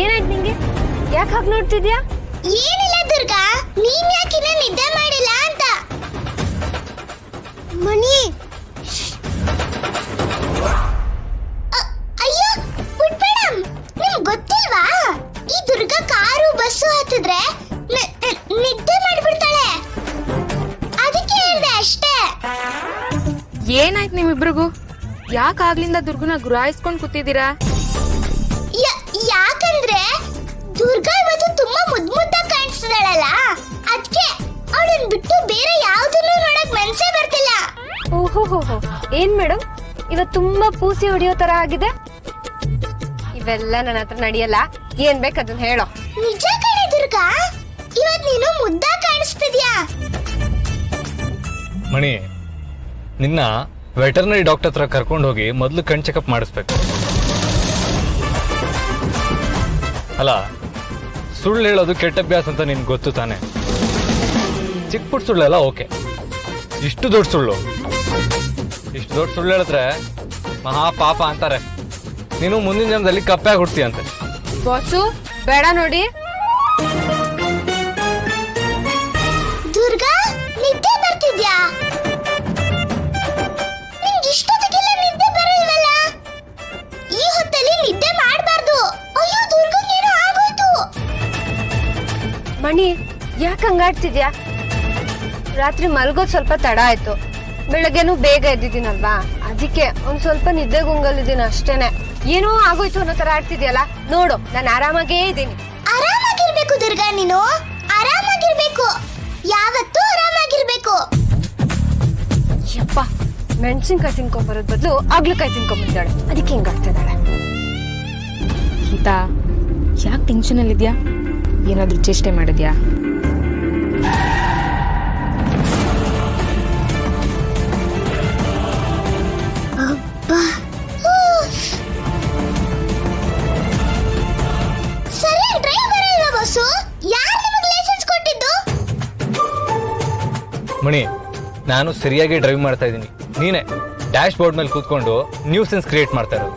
ಏನಾಯ್ತು ನಿಂಗೆ? ಯಾಕೆ ಹಾಗೆ ನೋಡ್ತಿದ್ಯಾ? ಏನಿಲ್ಲ ದುರ್ಗಾ, ನೀನ್ ಯಾಕಿನ್ನ ನಿದ್ದೆ ಮಾಡಿಲ್ಲ ಅಂತ. ಮಣಿ, ಅಯ್ಯೋ ಬಿಟ್ಬೇಡ. ನಿಮ್ಗೆ ಗೊತ್ತಿಲ್ವಾ, ಈ ದುರ್ಗಾ ಕಾರು ಬಸ್ಸು ಹತ್ತಿದ್ರೆ ನಿದ್ದೆ ಮಾಡ್ಬಿಡ್ತಾಳೆ. ಅದಕ್ಕೆ ಹೇಳ್ದೆ ಅಷ್ಟೇ. ಏನಾಯ್ತು ನಿಮ್ಮಿಬ್ರಿಗೂ? ಯಾಕೆ ಆಗ್ಲಿಂದ ದುರ್ಗನ ಗುರಾಯಿಸ್ಕೊಂಡ್ ಕೂತಿದ್ದೀರಾ? ಯಾಕಂದ್ರೆ ದುರ್ಗಾ ಇವತ್ತು ತುಂಬಾ ಮುದ್ದಾಗಿ ಕಾಣಿಸ್ತಿದ್ದಾಳಲ್ಲ, ಅದಕ್ಕೆ ಅವಳನ್ನ ಬಿಟ್ಟು ಬೇರೆ ಯಾವ್ದನ್ನು ನೋಡಕ್ ಮನ್ಸೇ ಬರ್ತಿಲ್ಲ. ಓಹೋ, ಏನ್ ಮೇಡಮ್ ಇವತ್ತು ತುಂಬಾ ಪೂಸಿ ಹೊಡಿಯೋ ತರ ಆಗಿದೆ? ಇವೆಲ್ಲ ನನ್ನ ಹತ್ರ ನಡೆಯಲ್ಲ. ಏನ್ ಬೇಕು ಅದನ್ನ ಹೇಳೋ. ನಿಜ ಕಣೆ ದುರ್ಗಾ, ಇವತ್ ನೀನು ಮುದ್ದಾಗಿ ಕಾಣಿಸ್ತಿದ್ಯಾ. ಮಣಿ, ನಿನ್ನ ವೆಟರ್ನರಿ ಡಾಕ್ಟರ್ ಹತ್ರ ಕರ್ಕೊಂಡು ಹೋಗಿ ಮೊದಲು ಕಣ್ ಚೆಕಪ್ ಮಾಡಿಸ್ಬೇಕು. ಅಲ್ಲ, ಸುಳ್ಳು ಹೇಳೋದು ಕೆಟ್ಟ ಅಭ್ಯಾಸ ಅಂತ ನಿನ್ಗೆ ಗೊತ್ತು ತಾನೆ. ಚಿಕ್ಕ ಪುಟ್ಟ ಸುಳ್ಳೆಲ್ಲ ಓಕೆ, ಇಷ್ಟು ದೊಡ್ಡ ಸುಳ್ಳು ಹೇಳಿದ್ರೆ ಮಹಾ ಪಾಪ ಅಂತಾರೆ. ನೀನು ಮುಂದಿನ ಜನ್ಮದಲ್ಲಿ ಕಪ್ಪಾಗಿ ಹುಡ್ತೀಯಂತೆ. ಬಾಸು ಬೇಡ ನೋಡಿ. ದುರ್ಗಾ, ನಿದ್ದೆ ಬರ್ತಿದ್ಯಾ? ನಿಂಗೆ ಇಷ್ಟೊತ್ತಿಗೆಲ್ಲ ನಿದ್ದೆ ಬರಲ್ವಲ್ಲ? ಈ ಹೊತ್ತಲ್ಲಿ ನಿದ್ದೆ ಮಾಡಬಾರ್ದು. ಅಯ್ಯೋ ದುರ್ಗಂಗೇನೋ ಆಗೋಯ್ತು. ಮಣಿ, ಯಾಕೆ ಹಂಗಾಡ್ತಿದ್ಯಾ? ರಾತ್ರಿ ಮಲ್ಗೋದ್ ಸ್ವಲ್ಪ ತಡ ಆಯ್ತು, ಬೆಳಗ್ಗೆನೂ ಬೇಗ ಎದ್ದಿದ್ದೀನಲ್ವಾ, ಅದಕ್ಕೆ ಒಂದ್ ಸ್ವಲ್ಪ ನಿದ್ದೆ ಗುಂಗಲ್ಲಿದ್ದೀನಿ ಅಷ್ಟೇನೆ. ಏನೋ ಆಗೋಯ್ತು ಅನ್ನೋ ತರ ಆಡ್ತಿದ್ಯಲ್ಲ. ನೋಡು, ನಾನು ಆರಾಮಾಗೇ ಇದ್ದೀನಿ. ಆರಾಮಾಗಿರ್ಬೇಕು ದುರ್ಗಾ, ನೀನು ಆರಾಮಾಗಿರ್ಬೇಕು, ಯಾವತ್ತೂ ಆರಾಮಾಗಿರ್ಬೇಕು. ಯಪ್ಪ, ಮೆಣಸಿನ್ಕಾಯಿ ತಿನ್ಕೊಂಬರೋದ್ ಬದಲು ಆಗ್ಲಕಾಯಿ ತಿನ್ಕೊಂಬಂದಾಳೆ, ಅದಕ್ಕೆ ಹಿಂಗಾಗ್ತಿದ್ದಾಳೆ. ಗೀತಾ, ಯಾಕೆ ಟೆನ್ಷನ್ ಅಲ್ಲಿದ್ಯಾ? ಏನಾದ್ರೂ ಚೇಷ್ಟೆ ಮಾಡಿದ್ಯಾ? ಸರಿಯಾಗಿ ಡ್ರೈವ್ ಬರಲ್ವಾ ಬಾಸು? ಯಾರು ನಿಮಗೆ ಲೈಸೆನ್ಸ್ ಕೊಟ್ಟಿದ್ದು? ಮಣಿ, ನಾನು ಸರಿಯಾಗಿ ಡ್ರೈವ್ ಮಾಡ್ತಾ ಇದ್ದೀನಿ. ನೀನೇ ಡ್ಯಾಶ್ ಬೋರ್ಡ್ ಮೇಲೆ ಕೂತ್ಕೊಂಡು ನ್ಯೂಸೆನ್ಸ್ ಕ್ರಿಯೇಟ್ ಮಾಡ್ತಾ ಇರೋದು.